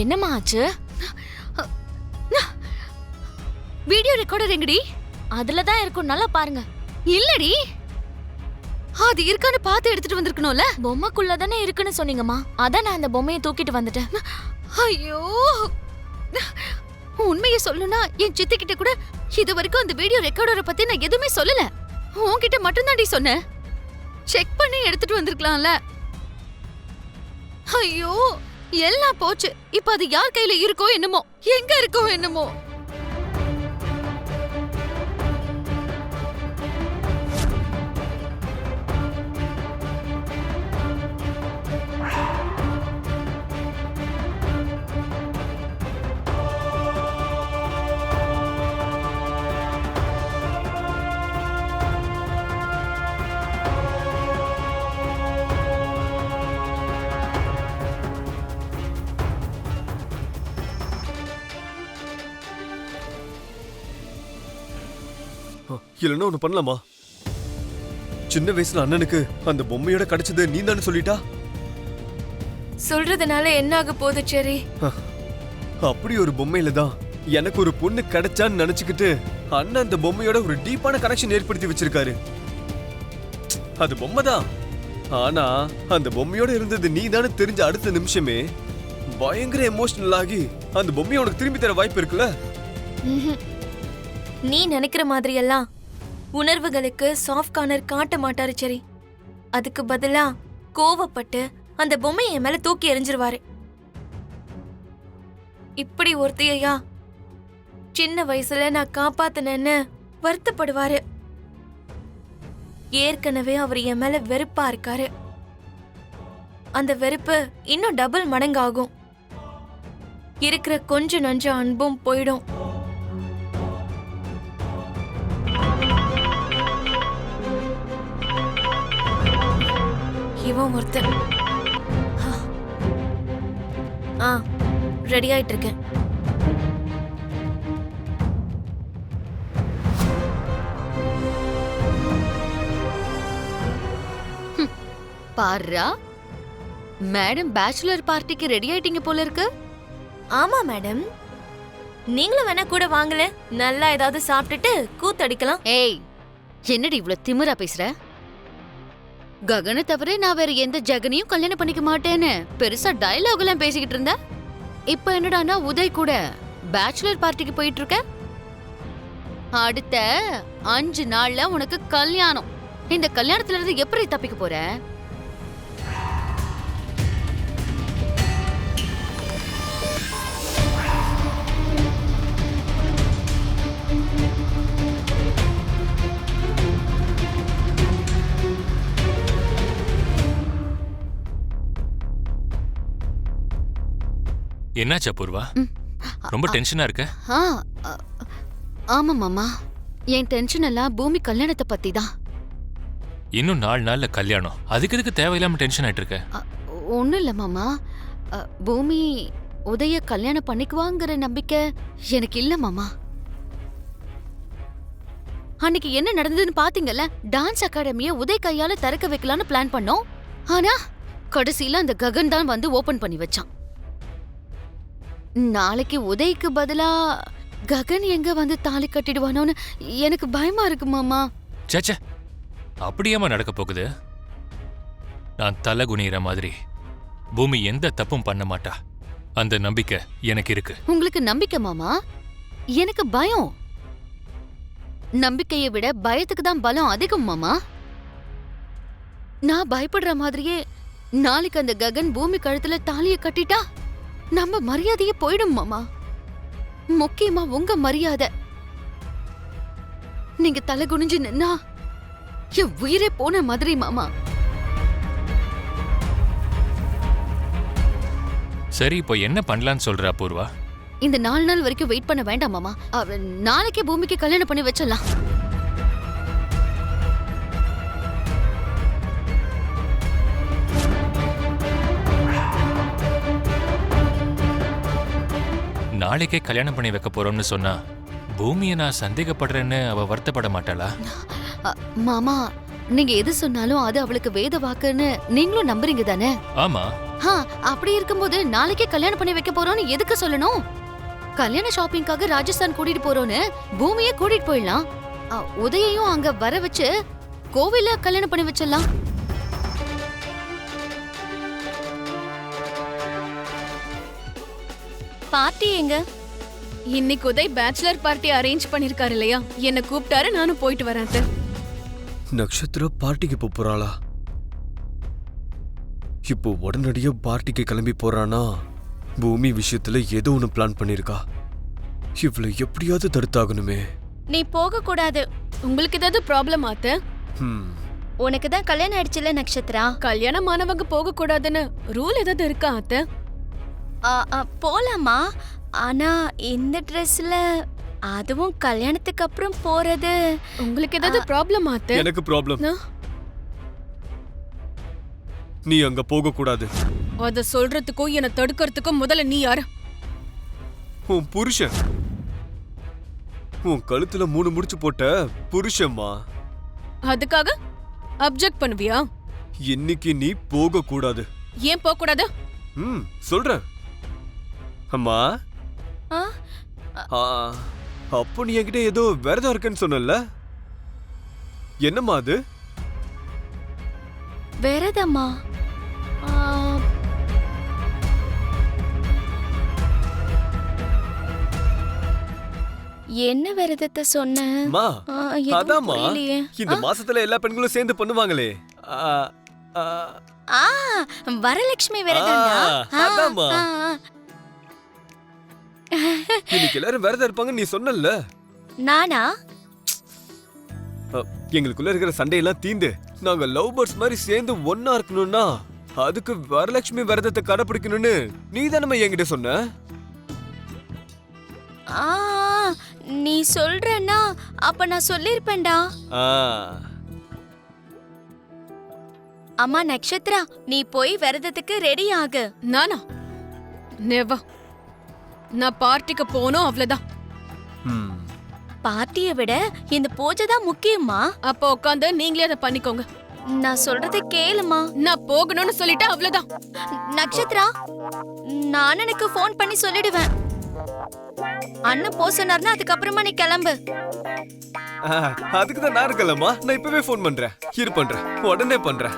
என்னம்மா ஆச்சு? Video recorder எங்கடி? அதுல தான் இருக்கும், நல்லா பாருங்க. இல்லடி, அது இருக்கான்னு பார்த்து எடுத்துட்டு வந்திருக்கணும்ல. பொம்மைக்குள்ள தானே இருக்குன்னு சொன்னீங்கம்மா, அதான் நான் அந்த பொம்மையை தூக்கிட்டு வந்துட்டேன். ஐயோ, உண்மையை சொல்லணும்னா என் சித்தி கிட்ட கூட இது வரைக்கும் அந்த வீடியோ ரெக்கார்டரை பத்தி நான் எதுவுமே சொல்லல. உன்கிட்ட மட்டும்தான்டி சொன்னேன். செக் பண்ணி எடுத்துட்டு வந்திருக்கலாம்ல. ஐயோ, எல்லாம் போச்சு. இப்ப அது யார் கையில இருக்கோ என்னமோ, எங்க இருக்கோ என்னமோ. இல்லன்னா ஒண்ணு பண்ணலாமா? சின்ன வயசுல அண்ணனுக்கு அந்த பொம்மையோட கிடைச்சது நீ தானே சொல்லிட்டா? சொல்றதுனால என்ன ஆக போகுது சரி? அப்படி ஒரு பொம்மையில தான் எனக்கு ஒரு பொண்ணு கிடைச்சான்னு நினைச்சுக்கிட்டு அண்ணன் அந்த பொம்மையோட ஒரு டீப்பான கனெக்ஷன் ஏற்படுத்தி வச்சிருக்காரு. அது பொம்மை தான், ஆனா அந்த பொம்மையோட இருந்தது நீ தானே தெரிஞ்ச அடுத்த நிமிஷமே பயங்கர எமோஷனல் ஆகி அந்த பொம்மையை உனக்கு திரும்பி தர வாய்ப்பு இருக்குல்ல? நீ நினைக்கிற மாதிரி எல்லாம் உணர்வுகளுக்கு சாஃப்ட் கார்னர் காட்ட மாட்டாரு சரி. அதுக்கு பதிலா கோவப்பட்டு அந்த பொம்மையை என் மேல தூக்கி எறிஞ்சிருவாரு. இப்படி ஒருத்தையா சின்ன வயசுல நான் காப்பாத்தினேன்னு வருத்தப்படுவாரு. ஏற்கனவே அவர் என் மேல வெறுப்பா இருக்காரு. அந்த வெறுப்பு இன்னும் டபுள் மடங்காகும். இருக்கிற கொஞ்சம் நஞ்ச அன்பும் போயிடும். இவன் ஒருத்தன். ரெடி ஆயிட்டு இருக்கேன். பாருடா, மேடம் பேச்சுலர் பார்ட்டிக்கு ரெடி ஆயிட்டீங்க போல இருக்கு. ஆமா மேடம், நீங்களும் வேணா கூட வாங்கல, நல்லா ஏதாவது சாப்பிட்டுட்டு கூத்தடிக்கலாம். ஏய், என்னடி இவ்வளவு திமிரா பேசுற? ககனை தவிர நான் வேற எந்த ஜெகனையும் கல்யாணம் பண்ணிக்க மாட்டேன்னு பெருசா டயலாக் எல்லாம் பேசிக்கிட்டு இருந்த. இப்ப என்னடானா உதய் கூட பேச்சுலர் பார்ட்டிக்கு போயிட்டு இருக்க. அடுத்த 5 நாள்ல உனக்கு கல்யாணம். இந்த கல்யாணத்துல இருந்து எப்படி தப்பிக்க போற? என்னாச்சு அபூர்வா? ரொம்ப டென்ஷனா இருக்க? ஆமா மாமா, என் டென்ஷன் எல்லாம் பூமி கல்யாணத்தை பத்தி தான். இன்னும் 4 நாள்ல கல்யாணம், அதுக்கு எதுக்கு தேவையில்லாம டென்ஷன் ஆயிட்டு இருக்க? ஒண்ணும் இல்ல மாமா, பூமி உதய கல்யாணம் பண்ணிக்குவாங்கிற நம்பிக்கை எனக்கு இல்ல மாமா. அன்னைக்கு என்ன நடந்ததுன்னு பாத்தீங்கல்ல? டான்ஸ் அகாடமிய உதய் கையால திறக்க வைக்கலான்னு பிளான் பண்ணோம். ஆனா கடைசியில அந்த ககன் தான் வந்து ஓபன் பண்ணி வச்சான். நாளைக்கு உதய்க்கு பதிலா ககன் எங்க வந்து தாலி கட்டிடுவானோன்னு எனக்கு பயமா இருக்கு மாமா. சேச்சே, அப்படியேமா நடக்க போகுது? நான் தலை குனிகிற மாதிரி பூமி எந்த தப்பும் பண்ண மாட்டா, அந்த நம்பிக்கை எனக்கு இருக்கு. உங்களுக்கு நம்பிக்கை மாமா, எனக்கு பயம். நம்பிக்கையை விட பயத்துக்கு தான் பலம் அதிகம் மாமா. நான் பயப்படுற மாதிரியே நாளைக்கு அந்த ககன் பூமி கழுத்துல தாலியை கட்டிட்டா நம்ம மரியாதையே போயிடும் மாமா. முக்கியமா உங்க மரியாதை. நீங்க தலை குனிஞ்சு நின்னா என் உயிரே போன மாதிரி மாமா. சரி, இப்போ என்ன பண்ணலான்னு சொல்ற அபூர்வா? இந்த 4 நாள் வரைக்கும் வெயிட் பண்ண வேண்டாம் மாமா. நாளைக்கே பூமிக்கு கல்யாணம் பண்ணி வச்சிடலாம். நாளைக்கே கல்யாணம் பண்ணி வைக்க போறோம்னு சொன்னா பூமியை நான் சந்தேகப்படுறேன்னு அவ வருத்தப்பட மாட்டாளா? மாமா, நீங்க எது சொன்னாலும் அது அவளுக்கு வேத வாக்குன்னு நீங்களும் நம்புறீங்க தானே? ஆமா. அப்படி இருக்கும்போது நாளைக்கே கல்யாணம் பண்ணி வைக்க போறோம்னு எதுக்கு சொல்லணும்? கல்யாண ஷாப்பிங்காக ராஜஸ்தான் கூட்டிட்டு போறோம்னு பூமியை கூட்டிட்டு போயிடலாம். உதயையும் அங்க வர வச்சு கோவில்ல கல்யாணம் பண்ணி வச்சிடலாம். பார்ட்டி எங்க? இன்னைக்கு உதய் பேச்சுலர் பார்ட்டி அரேஞ்ச் பண்ணிருக்காரு இல்லையா, என்ன கூப்பிட்டாரு, நானும் போயிட்டு வரேன் அத்தை. நட்சத்திர பார்ட்டிக்கு போறாளா? இப்போ உடனடியா பார்ட்டிக்கு கிளம்பி போறானா? பூமி விஷயத்துல ஏதோ ஒண்ணு பிளான் பண்ணிருக்கா. இவளை எப்படியாவது தடுத்தாகணுமே. நீ போக கூடாது. உங்களுக்கு ஏதாவது ப்ராப்ளம் அத்தை? உனக்கு தான் கல்யாணம் ஆயிடுச்சுல நட்சத்திரா. கல்யாணம் ஆனவங்க போக கூடாதுன்னு ரூல் ஏதாவது இருக்கா அத்தை? போலாமா? ஆனா இந்த ட்ரெஸ்ல, அதுவும் கல்யாணத்துக்கு அப்புறம் போறது. உங்களுக்கு ஏதாவது ப்ராப்ளம் அத்தை? எனக்கு ப்ராப்ளம். நீ அங்க போக கூடாது. அத சொல்றதுக்கும் என்ன தடுக்கிறதுக்கும் முதல்ல நீ யாரு? உன் புருஷன். உன் கழுத்துல 3 முடிச்சு போட்ட புருஷம்மா. அதுக்காக அப்ஜெக்ட் பண்ணுவியா? இன்னைக்கு நீ போக கூடாது. ஏன் போக கூடாது? சொல்றேன். அம்மா, ஆ? அப்போ நீ என்கிட்ட ஏதோ விரதம் இருக்குன்னு சொன்னல, என்னம்மா அது? விரதமா? என்ன விரதத்தை சொன்ன? அம்மா, அதாம்மா, இந்த மாசத்துல எல்லா பெண்களும் சேர்ந்து பண்ணுவாங்களே. வரலட்சுமி விரதம்டா. அதாம்மா. இன்னைக்கு எல்லாரும் விரதம் இருப்பாங்க நீ சொன்னல. நானா? எங்களுக்குள்ள இருக்கிற சண்டையெல்லாம் தீந்து நாங்க லவ் பேர்ட்ஸ் மாதிரி சேர்ந்து ஒன்னா இருக்கணும்னா அதுக்கு வரலட்சுமி விரதத்தை கடைபிடிக்கணும்னு நீ தானே என்கிட்ட சொன்ன. நீ சொல்றேன்னா அப்ப நான் சொல்லிருப்பேன்டா. அம்மா நட்சத்திரா, நீ போய் விரதத்துக்கு ரெடி ஆகு. நானா? நெவர். நான் பார்ட்டிக்கு போகணும், அவ்வளவுதான். பார்ட்டியை விட இந்த பூஜை தான் முக்கியமா? அப்ப உட்காந்து நீங்களே அதை பண்ணிக்கோங்க. நான் சொல்றதை கேளுமா. நான் போகணும்னு சொல்லிட்டேன், அவ்வளவுதான். நட்சத்திரா, நான் அண்ணனுக்கு ஃபோன் பண்ணி சொல்லிடுவேன். அண்ணன் போ சொன்னார்னா அதுக்கப்புறமா நீ கிளம்பு. அதுக்குதான் நான் இருக்கலம்மா. நான் இப்பவே ஃபோன் பண்றேன். பண்றேன், உடனே பண்றேன்.